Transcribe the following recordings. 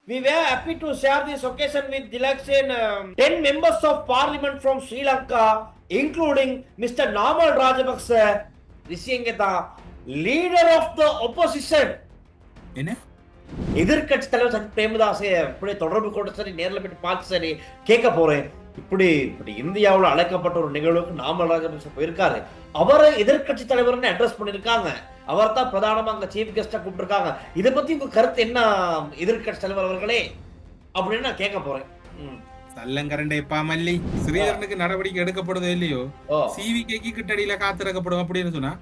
we were happy to share this occasion with the election 10 members of parliament from Sri Lanka, including Mr. Namal Rajapaksa, Rishyangeta, leader of the opposition. என்ன எதிர்கட்சி தலைவர் சஜித் பிரேமதாசை இப்படி தொடர்பு கொண்டு சரி நேரில் போயிட்டு பார்த்து சரி கேட்க போறேன். இப்படி இந்தியாவில் அழைக்கப்பட்ட ஒரு நிகழ்வுக்கு நாமல் ராஜபக்சே போயிருக்காரு. அவரை எதிர்கட்சி தலைவர்னு அட்ரஸ் பண்ணிருக்காங்க. அவர் தான் பிரதானமா அங்க சீஃப் கெஸ்டா கூப்பிட்டுருக்காங்க. இதை பத்தி உங்க கருத்து என்ன எதிர்கட்சி தலைவர் அவர்களே அப்படின்னு நான் கேட்க போறேன். சல்லங்கரண்டே பாமல்லி ஸ்ரீதரனுக்கு நடவடிக்கை எடுக்கப்படுதோ இல்லையோ சிவிகேக்கு கிட்டடியில காத்திருக்கப்படும் அப்படின்னு சொன்னா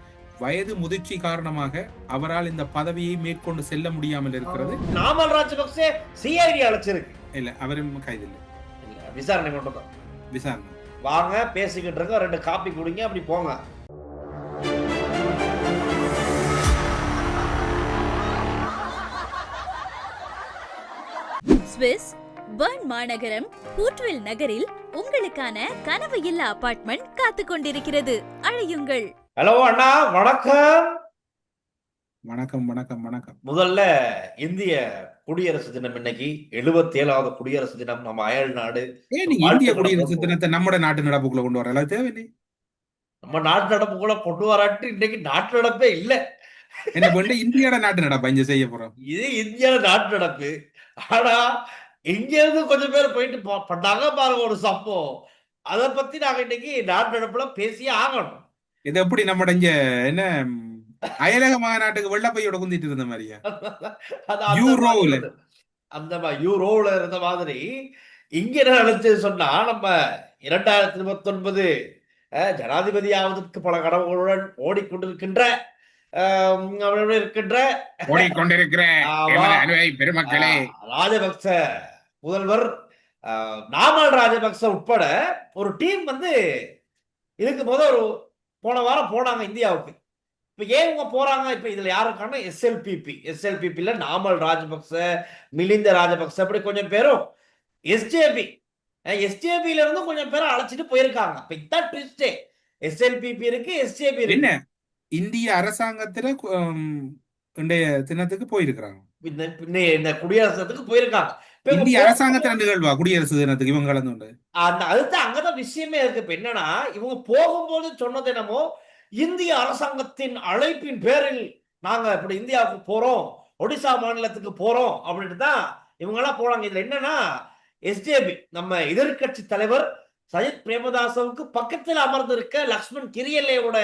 வயது முதிர்ச்சி காரணமாக அவரால் இந்த பதவியை மேற்கொண்டு செல்ல முடியாமல் இருக்கிறது. நாமல் ராஜபக்சே சிஐடி அழைச்சிருக்கு இல்ல அவரும் கைது இல்ல விசாரணை மட்டும் விசாரணை. வாங்க பேசிக்கிட்டு இருக்க 2 காப்பி குடிங்க அப்படி போங்க. ஸ்விஸ் பெர்ன் மாநகரம் ஹூட்வில் நகரில் உங்களுக்கான கனவு இல்ல அபார்ட்மெண்ட் காத்து கொண்டிருக்கிறது. அழையுங்கள். ஹலோ அண்ணா, வணக்கம். வணக்கம் வணக்கம் வணக்கம். முதல்ல இந்திய குடியரசு தினம் இன்னைக்கு 77வது குடியரசு தினம். நம்ம அயல் நாடு இந்திய குடியரசு தினத்தை நம்ம நாட்டு நடப்புக்குள்ள கொண்டு வர தேவையில்லை. நம்ம நாட்டு நடப்புக்குள்ள கொண்டு வராட்டு இன்னைக்கு நாட்டு நடப்பே இல்ல. என்ன பண்ண இந்தியோட நாட்டு நடப்பா இங்க செய்ய போறோம். இது இந்தியாவோட நாட்டு நடப்பு. ஆனா இங்க இருந்து கொஞ்சம் பேர் போயிட்டு பண்ணாங்க பாருங்க ஒரு சம்பவம். அதை பத்தி நாங்க இன்னைக்கு நாட்டு நடப்புல பேசியே ஆகணும். இது எப்படி நம்ம இங்க என்ன அயலக மாநாட்டுக்கு வெள்ளப்பையோட குந்திட்டு இருந்த மாதிரியா? அந்த யூரோல இருந்த மாதிரி இங்க என்ன நினைச்சது சொன்னா, நம்ம 2029 ஜனாதிபதி ஆவதற்கு பல கனவுகளுடன் ஓடிக்கொண்டிருக்கின்ற பெருமக்களே ராஜபக்ச முதல்வர் நாமல் ராஜபக்ச உட்பட ஒரு டீம் வந்து இதுக்கு முதல் போன வாரம் போனாங்க இந்தியாவுக்கு. இப்ப ஏன் இவங்க போறாங்க? இப்ப இதுல யாருக்கான எஸ்எல்பிபில நாமல் ராஜபக்ச, மிலிந்த ராஜபக்ச, அப்படி கொஞ்சம் பேரும் எஸ்ஜேபில இருந்து கொஞ்சம் பேரும் அழைச்சிட்டு போயிருக்காங்க. இப்ப இதான் ட்விஸ்டே. எஸ்எல்பிபி இருக்கு, எஸ்ஜேபி இருக்கு. இந்திய அரசாங்கத்துல தினத்துக்கு போயிருக்காங்க. இந்த குடியரசு தினத்துக்கு போயிருக்காங்க. இந்திய அரசாங்கத்தின் நிகழ்வா குடியரசு தினத்துக்கு இவங்க கலந்து அதுதான் அங்கதான் விஷயமே இருக்கு. இப்ப என்னன்னா, இவங்க போகும்போது சொன்னது என்னமோ இந்திய அரசாங்கத்தின் அழைப்பின் பேரில் நாங்க இப்படி இந்தியாவுக்கு போறோம், ஒடிசா மாநிலத்துக்கு போறோம் அப்படின்ட்டு தான் இவங்க எல்லாம் போறாங்க. இதுல என்னன்னா, எஸ்ஜேபி நம்ம எதிர்கட்சி தலைவர் சஜித் பிரேமதாசவுக்கு பக்கத்தில் அமர்ந்திருக்க லக்ஷ்மண் கிரியல்லையோட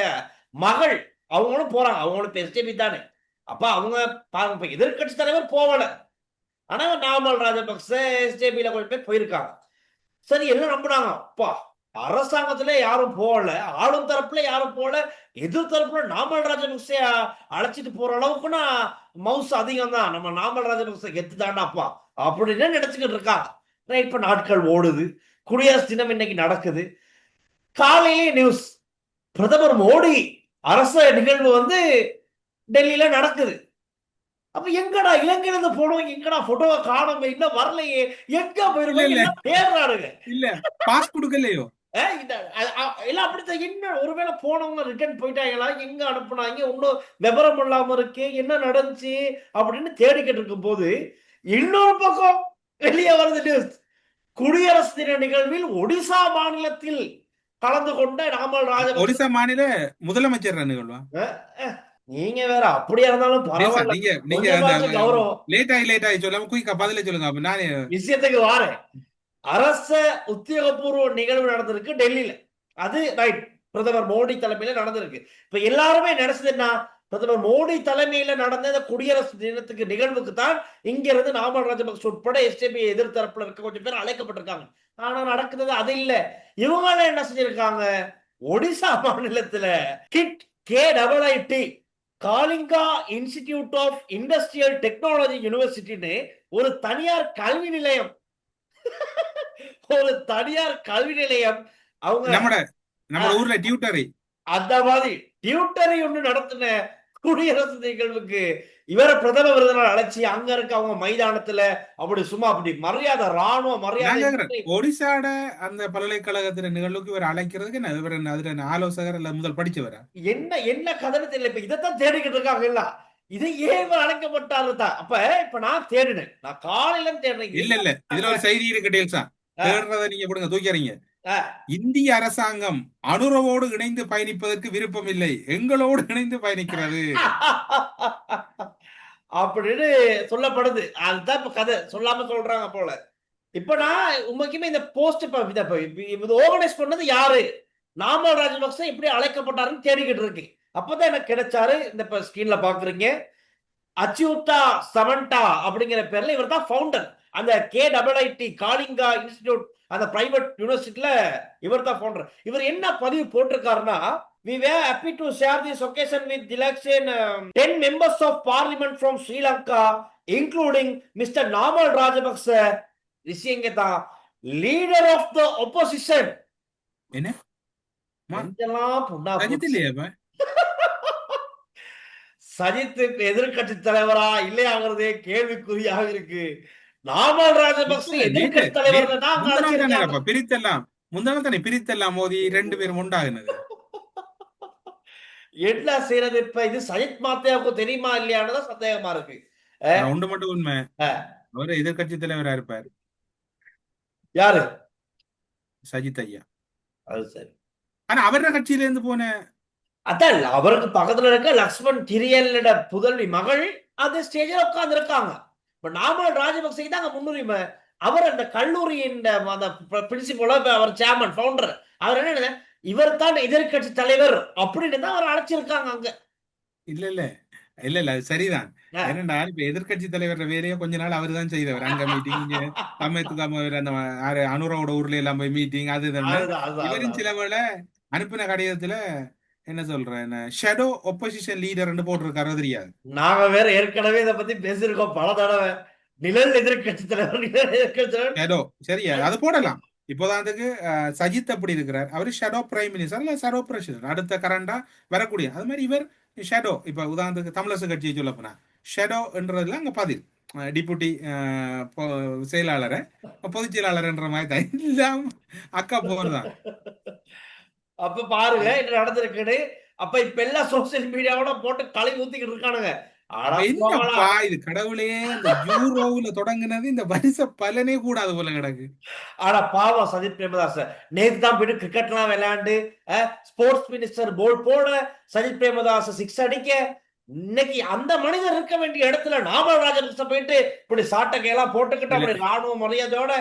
மகள் அவங்களும் போறாங்க. அவங்களும் எஸ்ஜேபி தானே. அப்ப அவங்க பாருங்க, எதிர்கட்சி தலைவர் போகல, ஆனா நாமல் ராஜபக்ச எஸ்ஜேபியில கொஞ்சம் பேர் போயிருக்காங்க. சரி, எல்லாம் நம்பினாங்க. அப்பா அரசாங்கத்துல யாரும் போகல, ஆளும் தரப்புல யாரும் போகல, எதிர் தரப்புல நாமல் ராஜபக்சே அழைச்சிட்டு போற அளவுக்குன்னா மவுஸ் அதிகம் தான். நம்ம நாமல் ராஜபக்சே கெத்து தாண்டாப்பா அப்படின்னு நினைச்சுக்கிட்டு இருக்காங்க. இப்ப நாட்கள் ஓடுது. குடியரசு தினம் இன்னைக்கு நடக்குது. காலையிலே நியூஸ், பிரதமர் மோடி அரச நிகழ்வு வந்து டெல்லியில நடக்குது. அப்ப எங்கடா இலங்கையில இருந்து போனவங்க எங்கடா போட்டோவை காணோம், இன்னும் வரலையே, எங்க போயிருக்காங்க தேடுறாருங்க. இல்ல பாஸ் கொடுக்கலையோ எல்லாம் அப்படித்தான். என்ன ஒருவேளை போனவங்க ரிட்டர்ன் போயிட்டாங்களா, எங்க அனுப்புனாங்க, இன்னும் விவரம் இல்லாம இருக்கு, என்ன நடந்துச்சு அப்படின்னு தேடிக்கிட்டு இருக்கும் போது இன்னொரு பக்கம் வெளியே வருது நியூஸ். குடியரசு தின நிகழ்வில் ஒடிசா மாநிலத்தில் கலந்து கொண்ட நாமல் ராஜபக்சே. ஒடிசா மாநில முதலமைச்சர் நிகழ்வா? நீங்க வேற அப்படியா இருந்தாலும் விஷயத்துக்கு வாரேன். அரச உத்தியோகபூர்வ நிகழ்வு நடந்திருக்கு டெல்லியில. அது ரைட், பிரதமர் மோடி தலைமையில நடந்திருக்கு. இப்ப எல்லாருமே நினைச்சதுன்னா, பிரதமர் மோடி தலைமையில நடந்த இந்த குடியரசு தினத்துக்கு நிகழ்வுக்கு தான் இங்க இருந்து நாமல் ராஜபக்சே உட்பட எஸ்டிபி எதிர்த்தரப்புல இருக்க கொஞ்சம் பேர் அழைக்கப்பட்டிருக்காங்க. ஆனா நடக்குது அது இல்ல. இவங்க என்ன செஞ்சிருக்காங்க, ஒடிசா மாநிலத்துல KIIT Kalinga Institute of Industrial Technology யூனிவர்சிட்டின்னு ஒரு தனியார் கல்வி நிலையம் அவங்க நம்ம ஊர்ல டியூட்டரி, அந்த மாதிரி டியூட்டரி ஒண்ணு நடத்தின குடியரசு நிகழ்வுக்கு இவர பிரதம விருந்தினர் அழைச்சி அங்க இருக்க அவங்க மைதானத்துல அப்படி சும்மா அப்படி மரியாதை, ராணுவ மரியாதை. ஒடிசாட அந்த பல்கலைக்கழகத்தின் நிகழ்வுக்கு இவர் அழைக்கிறதுக்கு இவர் அதுல ஆலோசகர் இல்ல முதல் படிச்சவரா என்ன கதன்னு தெரியல. இப்ப இதைத்தான் தேடிக்கிட்டு இருக்காங்க. இல்ல இது ஏன் இவர் அழைக்கப்பட்டாரு தான். அப்ப இப்ப நான் தேடினேன், நான் காலையில இருந்து தேடுறேன். இது இல்ல என்ன இதுல ஒரு செய்தி இருக்கு டேல்ஸா, ஆ, தேடுறத நீங்க கொடுங்க தூக்கிறீங்க. ஆ. இந்திய அரசாங்கம் அனுரவோடு இணைந்து பயணிப்பதற்கு விருப்பம் இல்லை, எங்களோடு இணைந்து பயணிக்கிறது. அப்படின்னு சொல்லப்படுது. அதுதான் இப்ப கதை சொல்லாம சொல்றாங்க போல. இப்ப நான் உண்மைக்குமே இந்த போஸ்ட் இது ஆர்கனைஸ் பண்ணது யாரு, நாமல் ராஜபக்ச எப்படி அழைக்கப்பட்டாருன்னு தேடிக்கிட்டு இருக்கு. அப்பதான் எனக்கு கிடைச்சாரு. இந்த இப்ப ஸ்கிரீன்ல பாக்குறீங்க, அச்சுதா சமண்டா அப்படிங்கிற பேர்ல இவர் தான் ஃபவுண்டர். அந்த KIIT காலிங்கா இன்ஸ்டிடியூட், அந்த பிரைவேட் யூனிவர்சிட்டில இவர் தான் ஃபவுண்டர். இவர் என்ன பதிவு போட்டிருக்காருன்னா, we were happy to share this occasion with election 10 members of parliament from Sri Lanka, including Mr. Namal Rajapaksa, Rishyangeta, leader of the opposition. என்ன நெஞ்செல்லாம் புண்ணா சஜித் போச்சு. இல்லையா இப்ப? சஜித் எதிர்கட்சி தலைவரா இல்லையாங்கிறதே கேள்விக்குறியாக இருக்கு. நாமல் ராஜபக்ச எதிர்கட்சி தலைவர் பிரித்தெல்லாம் முந்தான தானே பிரித்தெல்லாம் மோதி 2 பேரும் உண்டாகுனது. என்ன செய்யறது இப்ப? இது சஜித் மாத்தியாவுக்கு தெரியுமா இல்லையானதான் சந்தேகமா இருக்கு. ஒன்று மட்டும் உண்மை, ஆ. அவரு எதிர்கட்சி தலைவரா இருப்பார். யாரு? சஜித் ஐயா. அது சரி. ஆனா அவர கட்சியில இருந்து போன அதான் அவருக்கு பக்கத்துல இருக்க லக்ஷ்மண் கிரியலோட புதல்வி மகள் அந்த ஸ்டேஜ்ல உட்கார்ந்து இருக்காங்க. இப்ப நாமல் ராஜபக்சே தான் முன்னுரிமை. அவர் அந்த கல்லூரியின் அந்த பிரின்சிபல், அவர் சேர்மன், ஃபவுண்டர். அவர் என்ன, இவர் தான் எதிர்கட்சி தலைவர் அப்படின்னு தான் அவர் அழைச்சிருக்காங்க அங்க. இல்ல இல்ல இல்ல இல்ல அது சரிதான். ஏன்னா இப்ப எதிர்கட்சி தலைவர் வேலையை கொஞ்ச நாள் அவரு தான் செய்தவர். அங்க மீட்டிங், சமயத்துக்கு அந்த அனுரோட ஊர்ல எல்லாம் போய் மீட்டிங், அது இவரும் சில வேளை அனுப்பின கடிதத்துல என்ன சொல்றேன், ஷேடோ ஒப்போசிஷன் லீடர்னு போட்டிருக்காரோ தெரியாது. நாங்க வேற ஏற்கனவே இதை பத்தி பேசியிருக்கோம் பல தடவை. நிழல் எதிர்கட்சி தலைவர், நிழல் எதிர்கட்சி தலைவர். ஷேடோ சரியா, அது போடலாம். இப்போதான்க்கு சஜித் அப்படி இருக்கிறார், அவரு ஷேடோ பிரைம் மினிஸ்டர் இல்ல ஷேடோ பிரசிடன்ட், அடுத்த கரண்டா வரக்கூடிய. அது மாதிரி இவர் ஷேடோ. இப்ப உதாரணத்துக்கு தமிழரசு கட்சியை சொல்ல போனா ஷேடோ என்றதுல அங்க பதில் டிப்யூட்டி செயலாளரை பொதுச் செயலாளர் என்ற மாதிரி தான் எல்லாம் அக்கா போறதான். அப்ப பாருங்க என்ன நடந்திருக்குன்னு. அப்ப இப்ப எல்லாம் சோசியல் மீடியாவோட போட்டு களை ஊத்திக்கிட்டு இருக்கானுங்க. என்னப்பா இது கடவுளே, இந்த யூரோவுல தொடங்குனது இந்த வருஷ பலனே கூடாது போல கிடக்கு. ஆனா பாவம் சஜித் பிரேமதாச நேத்து தான் போயிட்டு கிரிக்கெட் எல்லாம் விளையாண்டு ஸ்போர்ட்ஸ் மினிஸ்டர் போர்டு போட, சஜித் பிரேமதாச 6 அடிக்க. இன்னைக்கு அந்த மனிதர் இருக்க வேண்டிய இடத்துல நாமல் ராஜபக்ச போயிட்டு இப்படி சாட்டகையெல்லாம் போட்டுக்கிட்டு அப்படி ராணுவ மரியாதையோட,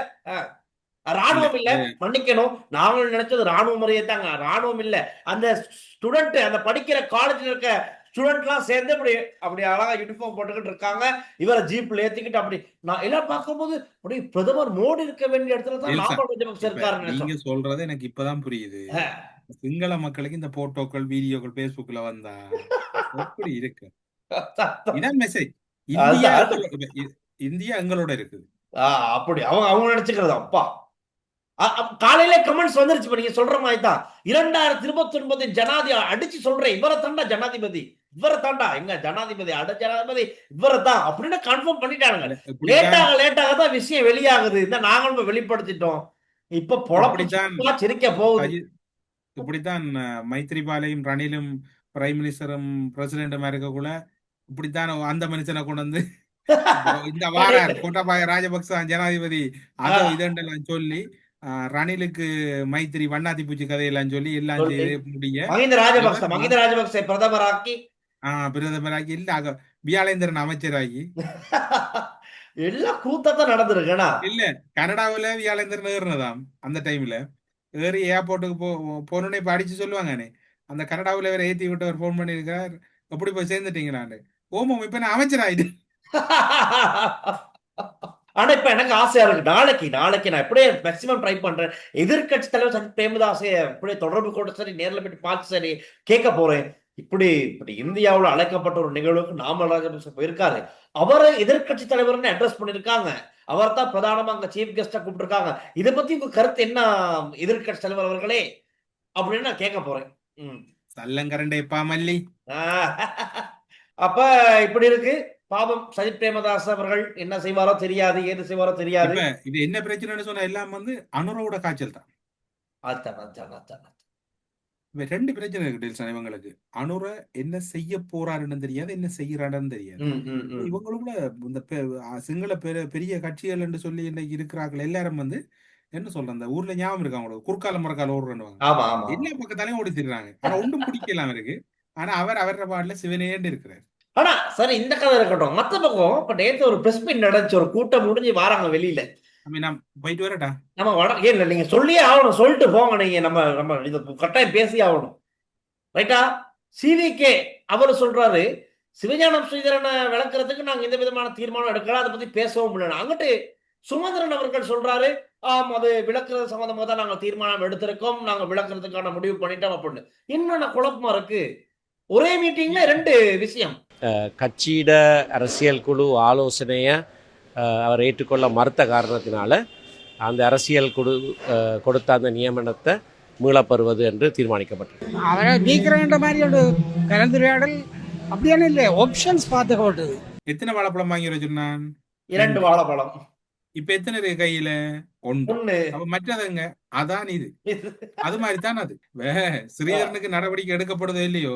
ராணுவம் இல்ல மன்னிக்கணும், நாங்கள் நினைச்சது ராணுவ மரியாதை தாங்க, ராணுவம் இல்ல, அந்த ஸ்டூடெண்ட், அந்த படிக்கிற காலேஜ்ல இருக்க ஸ்டூடெண்ட் எல்லாம் சேர்ந்து அப்படி அழகா யூனிஃபார்ம் போட்டுக்கிட்டு இருக்காங்க. இவரை ஜீப்ல ஏத்திக்கிட்டு அப்படி நான் எல்லாம் பார்க்கும்போது அப்படி பிரதமர் மோடி இருக்க வேண்டிய இடத்துல தான் நாமல் ராஜபக்ச இருக்காரு. நீங்க சொல்றது எனக்கு இப்பதான் புரியுது. சிங்கள மக்களுக்கு இந்த போட்டோக்கள், வீடியோக்கள் பேஸ்புக்ல வந்தா எப்படி இருக்கு, இதான் மெசேஜ். இந்தியா எங்களோட இருக்குது அப்படி அவங்க நினைச்சுக்கிறது. அப்பா காலையில கமெண்ட்ஸ் வந்துருச்சு. நீங்க சொல்ற மாதிரி தான் 2029 ஜனாதிபதி அடிச்சு சொல்றேன், இவரை தாண்டா ஜனாதிபதி, இவரை தாண்டா எங்க ஜனாதிபதி, ஜனாதிபதி இவரை தான் அப்படின்னு கன்ஃபார்ம் பண்ணிட்டாங்க. லேட்டாக தான் விஷயம் வெளியாகுது. இந்த நாங்களும் வெளிப்படுத்திட்டோம். இப்ப பொழப்பிடிச்சான் சிரிக்க போகுது. இப்படித்தான் மைத்ரிபாலையும் ரணிலும் பிரைம் மினிஸ்டரும் பிரசிடென்டும் இருக்கக்குள்ள இப்படித்தான் அந்த மனுஷனை கொண்டு வந்து இந்த வாரார் கோட்டாபாய ராஜபக்ச ஜனாதிபதி அதோ இதெல்லாம் சொல்லி ரணிலுக்கு மைத்திரி வண்ணாத்தி பூச்சி கதையெல்லாம் சொல்லி எல்லாம் செய்து முடிய மஹிந்த ராஜபக்ச பிரதமராக்கி இல்ல வியாழேந்திரன் அமைச்சராகி எல்லாம் கூத்தான் நடந்திருக்கா இல்ல. கனடாவில வியாழேந்திரன் ஏறினதாம் அந்த டைம்ல. ஏறி ஏர்போர்ட்டுக்கு போனோடனே இப்ப அடிச்சு சொல்லுவாங்கண்ணே, அந்த கனடாவில வேற ஏத்தி விட்டவர் போன் பண்ணிருக்கார், எப்படி போய் சேர்ந்துட்டீங்களான்னு. ஓமம் இப்ப நான் அமைச்சராயிட்டேன். ஆனா இப்ப எனக்கு ஆசையா இருக்கு, நாளைக்கு நான் எப்படியே மேக்சிமம் ட்ரை பண்றேன். எதிர்கட்சி தலைவர் சஜித் பிரேமதாசை இப்படியே தொடர்பு கொண்டு சரி, நேரில் போயிட்டு பார்த்து சரி கேட்க போறேன். இப்படி இந்தியாவில் அழைக்கப்பட்ட ஒரு நிகழ்வுக்கு நாமல் ராஜபக்ச போயிருக்காரு. அவரை எதிர்கட்சி தலைவர்னு அட்ரஸ் பண்ணிருக்காங்க. அவர் தான் பிரதானமா அங்க சீஃப் கெஸ்டா கூப்பிட்டுருக்காங்க. இதை பத்தி உங்க கருத்து என்ன எதிர்கட்சி தலைவர் அவர்களே அப்படின்னு நான் கேட்க போறேன். அப்ப இப்படி இருக்கு பாவம். சஜித் பிரேமதாஸ் அவர்கள் என்ன செய்வாரோ தெரியாது, ஏது செய்வாரோ தெரியாது. இது என்ன பிரச்சனைன்னு சொன்னா எல்லாம் வந்து அனுரோட காய்ச்சல் தான். ரெண்டு பிரச்சனை இருக்கு டெல்சன் இவங்களுக்கு. அனுர என்ன செய்ய போறாருன்னு தெரியாது, என்ன செய்யறாருன்னு தெரியாது. இவங்களுக்குள்ள இந்த சிங்கள பெரிய கட்சிகள் என்று சொல்லி இன்னைக்கு இருக்கிறார்கள் எல்லாரும் வந்து என்ன சொல்ற அந்த ஊர்ல ஞாபகம் இருக்கு அவங்களுக்கு குறுக்கால முறக்கால ஓடுறேன்னு எல்லா பக்கத்தாலையும் ஓடி திரிறாங்க. ஆனா ஒன்றும் பிடிக்கலாம் இருக்கு. ஆனா அவர பாடல சிவனேண்டு இருக்கிறார். ஆனா சரி, இந்த கதை இருக்கட்டும். மத்த பக்கம் இப்ப நேத்து ஒரு பிரஸ் மீட் நடந்துச்சு, ஒரு கூட்டம் முடிஞ்சு வராங்க வெளியில. நான் போயிட்டு வரட்டா? நம்ம ஏன் நீங்க சொல்லியே ஆகணும், சொல்லிட்டு போங்க நீங்க. நம்ம இது கட்டாயம் பேசி ஆகணும், ரைட்டா? சிவிகே அவர் சொல்றாரு, சிவஞானம் ஸ்ரீதரனை விளக்குறதுக்கு நாங்க எந்த விதமான தீர்மானம் எடுக்கல, அதை பத்தி பேசவும் முடியல. அங்கிட்டு சுமந்திரன் அவர்கள் சொல்றாரு, ஆம் அது விளக்குறது சம்பந்தமா தான் நாங்க தீர்மானம் எடுத்திருக்கோம், நாங்க விளக்குறதுக்கான முடிவு பண்ணிட்டோம் அப்படின்னு. என்னென்ன குழப்பமா இருக்கு? ஒரே மீட்டிங்ல ரெண்டு விஷயம். கட்சியிட அரசியல் குழு ஆலோசனைய அவர் ஏற்றுக்கொள்ள மறுத்த காரணத்தினால அந்த அரசியல் குழு கொடுத்த அந்த நியமனத்தை மீளப்பெறுவது என்று தீர்மானிக்கப்பட்டது. அவரை நீக்கிறன்ற மாதிரி ஒரு கலந்துரையாடல் அப்படியான இல்லை, ஆப்ஷன்ஸ் பார்த்துக்கப்பட்டது. எத்தனை வாழைப்பழம் வாங்கி வச்சிருந்தான்? 2 வாழைப்பழம். இப்ப எத்தனை இருக்கு கையில? 1. அப்ப மற்றதுங்க அதான் இது. அது மாதிரிதான் அது. ஸ்ரீதரனுக்கு நடவடிக்கை எடுக்கப்படுதோ இல்லையோ,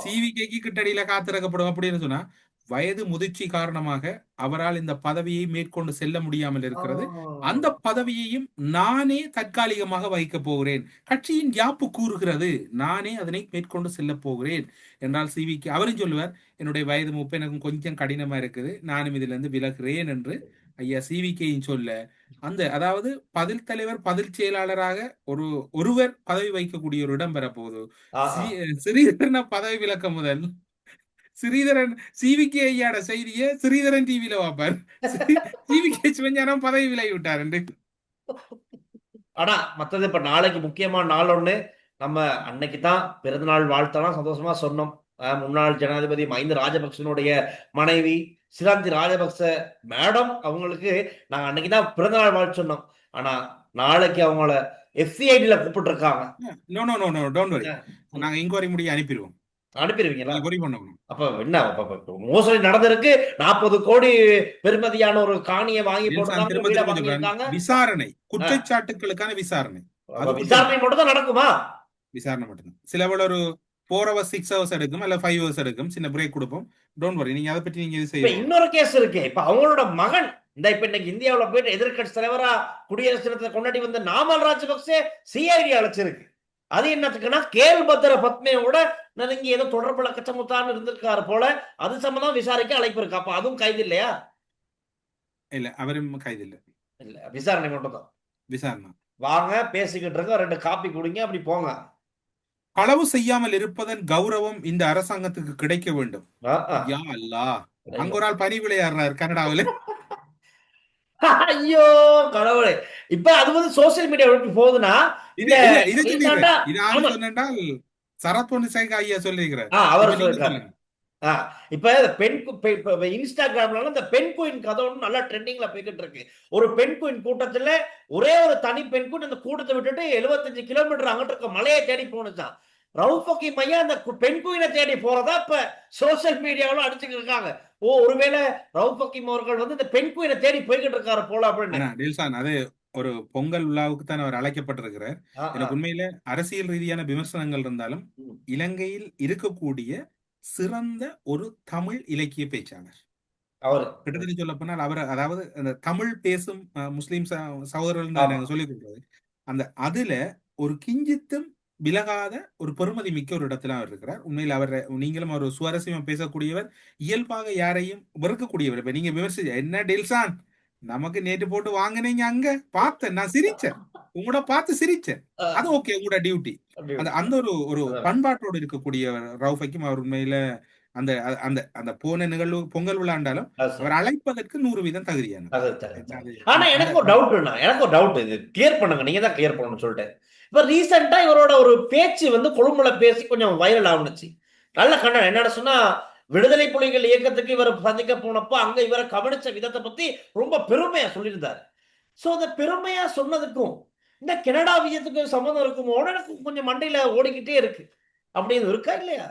சிவிகேக்கு கிட்டடியில காத்திருக்கப்படும் அப்படின்னு சொன்னா, வயது முதிர்ச்சி காரணமாக அவரால் இந்த பதவியை மேற்கொண்டு செல்ல முடியாமல் இருக்கிறது. அந்த பதவியையும் நானே தற்காலிகமாக வைக்க போகிறேன், கட்சியின் யாப்பு கூறுகிறது, நானே அதனை மேற்கொண்டு செல்ல போகிறேன் என்றால் சிவிகே அவரும் சொல்லுவார், என்னுடைய வயது மூப்பு எனக்கு கொஞ்சம் கடினமா இருக்குது, நானும் இதுல இருந்து விலகுறேன் என்று ஐயா சிவிகேயின் சொல்ல, அந்த அதாவது பதில் தலைவர் பதில் செயலாளராக ஒருவர் பதவி வைக்கக்கூடிய ஒரு இடம் பெறப்போகுது. ஸ்ரீதரன் பதவி விலக்க முதல் ஸ்ரீதரன் சிவிகே ஐயாட செய்திய ஸ்ரீதரன் டிவில வாப்பார், சிவிகே சிவஞானம் பதவி விலகி விட்டார் என்று. ஆனா மத்தது இப்ப நாளைக்கு முக்கியமான நாள் ஒண்ணு. நம்ம அன்னைக்கு தான் பிறந்தநாள் வாழ்த்தெல்லாம் சந்தோஷமா சொன்னோம். முன்னாள் ஜனாதிபதி மஹிந்த ராஜபக்சனுடைய மனைவி சிராந்தி ராஜபக்ச மேடம் அவங்களுக்கு நாங்க அன்னைக்குதான் பிறந்தநாள் வாழ்த்து சொன்னோம். ஆனா நாளைக்கு அவங்கள FCID கூப்பிட்டு இருக்காங்க. நாங்க இன்கொயரி முடிய அனுப்பிடுவோம். அனுப்பிடுவீங்களா? அப்ப என்ன மோசடி நடந்திருக்கு, 40 கோடி பெருமதியான ஒரு காணியை வாங்கி போட்டு விசாரணை, குற்றச்சாட்டுகளுக்கான விசாரணை மட்டும் தான் நடக்குமா? விசாரணை மட்டும்தான். சில ஒரு 4 hours 6 hours எடுக்கும், இல்ல 5 hours எடுக்கும், சின்ன பிரேக் கொடுப்போம். டோன்ட் வரி, நீங்க அதை பற்றி நீங்க இது செய்ய. இன்னொரு கேஸ் இருக்கு. இப்ப அவங்களோட மகன் இந்த இப்ப இன்னைக்கு இந்தியாவுல போயிட்டு எதிர்கட்சி தலைவரா குடியரசு தினத்தை கொண்டாடி வந்து நாமல் ராஜபக்சே CID அழைச்சிருக்கு. அது என்னத்துக்குன்னா கேள்பத்திர பத்மையோட நெருங்கி ஏதோ தொடர்புல கச்சமுத்தான்னு இருந்திருக்காரு போல, அது சம்பந்தம் விசாரிக்க அழைப்பு இருக்கு. அப்ப அதுவும் கைது இல்லையா? இல்ல, அவரும் கைது இல்ல. இல்ல, விசாரணை மட்டும் தான். விசாரணை. வாங்க பேசிக்கிட்டு இருக்க, 2 காப்பி குடிங்க, அப்படி போங்க. களவு செய்யாமல் இருப்பதன் கௌரவம் இந்த அரசாங்கத்துக்கு கிடைக்க வேண்டும். யா அல்லாஹ், அங்க ஒரு ஆள் பனி விளையாடுறாரு கனடாவில். ஐயோ கடவுளே! இப்ப அது வந்து சோசியல் மீடியா எப்படி போகுதுன்னா, சரத் பொன்சேகா ஐயா சொல்லிருக்கிறார். அவர் சொல்லிருக்காரு. இப்ப இன்ஸ்டாகிராம்ல இந்த பெண் குயின் கதை ஒண்ணு நல்லா ட்ரெண்டிங்ல போய்கிட்டு இருக்கு. ஒரு பெண் குயின் கூட்டத்துல ஒரே ஒரு தனி பெண் குயின் அந்த கூட்டத்தை விட்டுட்டு 75 கிலோமீட்டர் அங்கிட்டு இருக்க மலையை தேடி போனுச்சான். ரவுஃப் ஹக்கீம் ஐயா அந்த பெண் குயினை தேடி போறதா இப்ப சோசியல் மீடியாவில அடிச்சுட்டு இருக்காங்க. ஒருவேளை ரவுஃப் ஹக்கீம் அவர்கள் வந்து இந்த பெண் குயினை தேடி போய்கிட்டு இருக்காரு போல அப்படின்னு. அது ஒரு பொங்கல் விழாவுக்கு தான் அவர் அழைக்கப்பட்டிருக்கிறார். எனக்கு உண்மையில அரசியல் ரீதியான விமர்சனங்கள் இருந்தாலும் இலங்கையில் இருக்கக்கூடிய சிறந்த ஒரு தமிழ் இலக்கிய பேச்சாளர் அவர். கிட்டத்தட்ட சொல்ல போனால் அவர், அதாவது அந்த தமிழ் பேசும் முஸ்லிம் சகோதரர்கள் சொல்லிக் கொடுக்கிறது, அந்த அதுல ஒரு கிஞ்சித்தும் விலகாத ஒரு பெருமதி மிக்க ஒரு இடத்துல அவர் இருக்கிறார். உண்மையில் அவர், நீங்களும் அவர் சுவாரஸ்யமா பேசக்கூடியவர், இயல்பாக யாரையும் வெறுக்கக்கூடியவர். இப்ப நீங்க விமர்சிச்ச என்ன டெல்சான் நமக்கு நேற்று போட்டு வாங்கினீங்க, அங்க பார்த்தேன், நான் சிரிச்சேன், உங்களோட பார்த்து சிரிச்சேன், அது ஓகே, உங்களோட டியூட்டி. அந்த ஒரு பண்பாட்டோடு இருக்கக்கூடிய ரவுஃப் ஹக்கீம் அவர் உண்மையில அந்த அந்த அந்த போன நிகழ்வு பொங்கல் விழாண்டாலும் அவர் அழைப்பதற்கு 100% தகுதியான. ஆனா எனக்கு ஒரு டவுட், இது கிளியர் பண்ணுங்க, நீங்க தான் கிளியர் பண்ணணும்னு சொல்லிட்டு. இப்ப ரீசெண்டா இவரோட ஒரு பேச்சு வந்து கொழும்புல பேசி கொஞ்சம் வைரல் ஆகுனுச்சு. நல்ல கண்டனம். என்னடா சொன்னா, விடுதலை புலிகள் இயக்கத்துக்கு இவர் சந்திக்க போனப்போ அங்க இவரை கவனிச்ச விதத்தை பத்தி ரொம்ப பெருமையா சொல்லியிருந்தாரு. சோ அந்த பெருமையா சொன்னதுக்கும் இந்த கனடா விஜயத்துக்கு சம்பந்தம் இருக்குமோ எனக்கு கொஞ்சம் மண்டையில ஓடிக்கிட்டே இருக்கு. அப்படின்னு இருக்கா இல்லையா?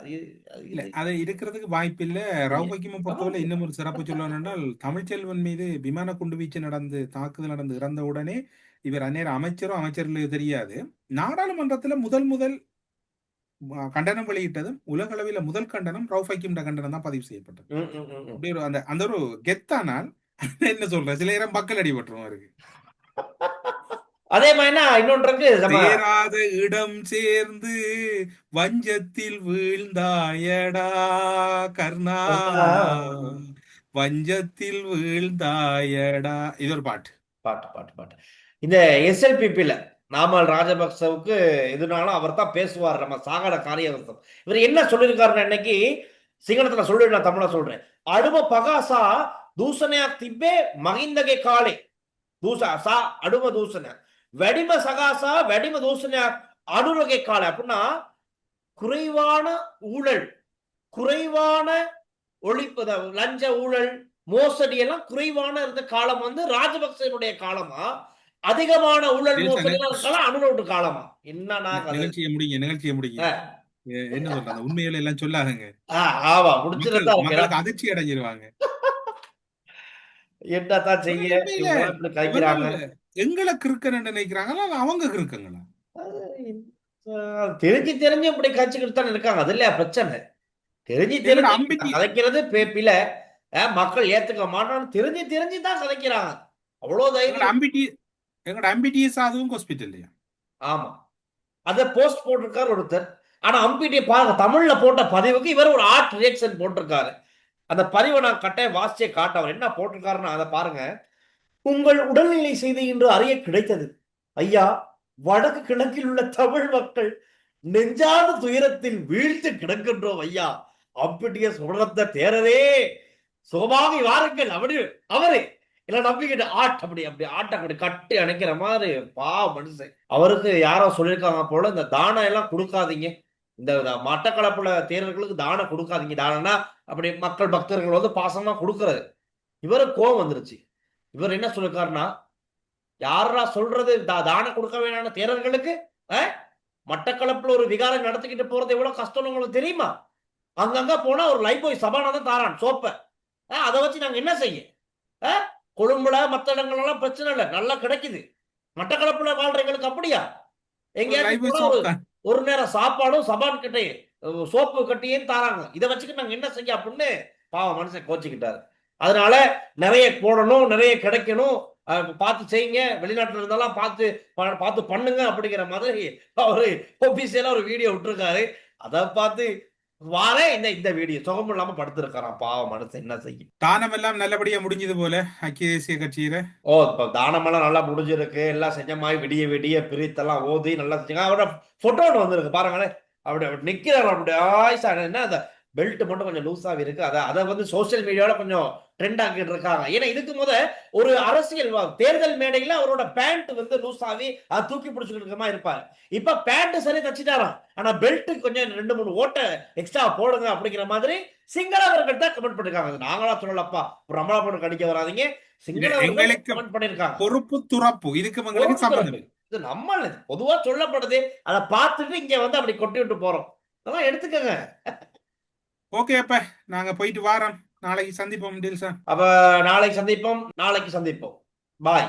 இல்ல, அது இருக்கிறதுக்கு வாய்ப்பு இல்ல. ரவுஃப் ஹக்கீமை பொறுத்தவரை இன்னும் ஒரு சிறப்பு சொல்லணும் என்றால், தமிழ்ச்செல்வன் மீது விமான குண்டு வீச்சு நடந்து தாக்குதல் நடந்து இறந்த உடனே இவர் அந்நேரம் அமைச்சரோ அமைச்சர்களோ தெரியாது, நாடாளுமன்றத்துல முதல் கண்டனம் வெளியிட்டதும் உலகளவில் முதல் கண்டனம் ரவுஃப் ஹக்கீம் கண்டனம் தான் பதிவு செய்யப்பட்டது. ம், ம், ம், ம். அப்படி ஒரு அந்த அந்த ஒரு கெத்தானால் என்ன சொல்ற சில நேரம் மக்கள் அடிபட்டுரும் இருக்கு. அதே மாதிரினா இன்னொன்று இருக்கு நம்ம சேராத இடம் சேர்ந்து வஞ்சத்தில் வீழ்ந்தாயடா கர்ணா, வஞ்சத்தில் வீழ்ந்தாயடா. இது ஒரு பாட்டு. பாட்டு பாட்டு பாட்டு இந்த எஸ்எல்பிபில நாமல் ராஜபக்சவுக்கு எதுனாலும் அவர் தான் பேசுவார். நம்ம சாகட காரியவசம் இவர் என்ன சொல்லியிருக்காருன்னு இன்னைக்கு சிங்களத்துல சொல்லிடு, நான் தமிழ சொல்றேன். அடும பகாசா தூசனையா திப்பே மகிந்தகை காலே தூசா சா அடும தூசன வெடிம சகாசா வெடிம தூசனையா அனுரகை காலை அப்படின்னா குறைவான ஊழல், குறைவான ஒழிப்பு, லஞ்ச ஊழல் மோசடி எல்லாம் குறைவான இருந்த காலம் வந்து ராஜபக்சனுடைய காலமா, அதிகமான ஊழல் மோசடி இருக்கலாம் அனுரோடு காலமா? என்னன்னா நிகழ்ச்சியை முடிங்க. என்ன சொல்றாங்க, உண்மையில எல்லாம் சொல்லாதங்க. ஆமா முடிச்சிருந்தா மக்களுக்கு அதிர்ச்சி அடைஞ்சிருவாங்க. என்னதான் செய்ய இப்படி கைக்கிறாங்க. எங்களை கிறுக்கன்னு நினைக்கிறாங்களா அவங்க கிறுக்கங்களா? தெரிஞ்சு இப்படி கட்சிக்கிட்டு தான் இருக்காங்க. அது இல்லையா பிரச்சனை? தெரிஞ்சு கதைக்கிறது பேப்பில மக்கள் ஏத்துக்க மாட்டான்னு தெரிஞ்சு தான் கதைக்கிறாங்க. அவ்வளவு தைரியம். எங்களோட அம்பிடிஎஸ் அதுவும் ஹாஸ்பிட்டல். ஆமா, அத போஸ்ட் போட்டிருக்காரு ஒருத்தர். ஆனா அம்பிடி பாருங்க, தமிழ்ல போட்ட பதிவுக்கு இவர் ஒரு ஆர்ட் ரியாக்ஷன் போட்டிருக்காரு. அந்த பதிவை நான் கட்டாயம் வாசிச்சே காட்ட. அவர் என்ன போட்டிருக்காருன்னு அதை பாருங்க. உங்கள் உடல்நிலை செய்தி இன்று அறிய கிடைத்தது ஐயா. வடக்கு கிழக்கில் உள்ள தமிழ் மக்கள் நெஞ்சாத துயரத்தில் வீழ்த்து கிடக்கின்றோம் ஐயா. அம்பிட்டிய சுடரத்த தேரரே சுகமாக வாருங்கள். அவரு இல்ல நம்பிக்கிட்ட அப்படி ஆட்ட அப்படி கட்டி அணைக்கிற மாதிரி மனுஷன். அவருக்கு யாரோ சொல்லியிருக்காங்க போல, இந்த தானம் எல்லாம் கொடுக்காதீங்க, இந்த மட்டக்களப்புல தேர்தல்களுக்கு தானம் கொடுக்காதீங்க. தானம்னா அப்படி மக்கள் பக்தர்கள் வந்து பாசமா கொடுக்கறது. இவரு கோவம் வந்துருச்சு. இவர் என்ன சொல்லிருக்காருன்னா, யாரா சொல்றது தானம் கொடுக்க வேணான தேர்தல்களுக்கு? மட்டக்களப்புல ஒரு விகாரம் நடத்திக்கிட்டு போறது எவ்வளவு கஷ்டம் உங்களுக்கு தெரியுமா? அங்கங்க போனா ஒரு லைஃபாய் சபானா தான் தாரான் சோப்ப. அதை வச்சு நாங்க என்ன செய்ய? கொழும்புல மற்ற இடங்கள் எல்லாம் பிரச்சனை இல்லை, நல்லா கிடைக்குது. மட்டக்களப்புல வாழ்றவங்களுக்கு அப்படியா? எங்கேயாவது ஒரு நேரம் சாப்பாடும் சபான் கிட்டே சோப்பு கட்டியும் தாராங்க. இதை வச்சுக்கிட்டு நாங்க என்ன செய்ய அப்படின்னு பாவம் மனுஷன் கோச்சிக்கிட்டாரு. அதனால நிறைய போடணும், நிறைய கிடைக்கணும், பார்த்து செய்யுங்க, வெளிநாட்டுல இருந்தாலும் பார்த்து பண்ணுங்க அப்படிங்கிற மாதிரி அவரு ஆபீஸியலா ஒரு வீடியோ விட்டுருக்காரு. அதை பார்த்து இந்த வீடியோ சுகம் இல்லாம படுத்திருக்காராம் பாவம் மனுஷன். என்ன செய்யும்? தானம் எல்லாம் நல்லபடியா முடிஞ்சது போல ஐக்கிய தேசிய கட்சியில. இப்ப தானம் எல்லாம் நல்லா முடிஞ்சிருக்கு. எல்லாம் செஞ்ச மாதிரி விடிய விடிய பிரித்தெல்லாம் ஓதி நல்லா செஞ்சாங்க. அவரோட போட்டோ ஒன்று வந்திருக்கு பாருங்களேன். அப்படி நிக்கிறாரு. அப்படி என்ன அந்த பெல்ட் மட்டும் கொஞ்சம் லூஸாக இருக்கு. அதை வந்து சோசியல் மீடியாவில கொஞ்சம் ட்ரெண்ட் ஆக்கிட்டு இருக்காங்க. ஏன்னா இதுக்கு ஒரு அரசியல் தேர்தல் மேடையில அவரோட பேண்ட் வந்து லூஸாவி அதை தூக்கி பிடிச்சிருக்கமா இருப்பாரு. இப்ப பேண்ட் சரி தச்சுட்டாராம், ஆனா பெல்ட் கொஞ்சம் 2-3 ஓட்டை எக்ஸ்ட்ரா போடுங்க அப்படிங்கிற மாதிரி சிங்களவர்கள் தான் கமெண்ட் பண்ணிருக்காங்க. நாங்களா சொல்லலப்பா, ரமலா போட்டு கடிக்க வராதிங்க, சிங்களவர்கள் கமெண்ட் பண்ணிருக்காங்க. பொறுப்பு துறப்பு இதுக்கு சம்பந்தம் இது நம்ம பொதுவா சொல்லப்படுது. அதை பார்த்துட்டு இங்க வந்து அப்படி கொட்டி விட்டு போறோம். அதெல்லாம் எடுத்துக்கங்க. ஓகே, அப்ப நாங்க போயிட்டு வாரோம். நாளைக்கு சந்திப்போம். அப்ப நாளைக்கு சந்திப்போம். பாய்.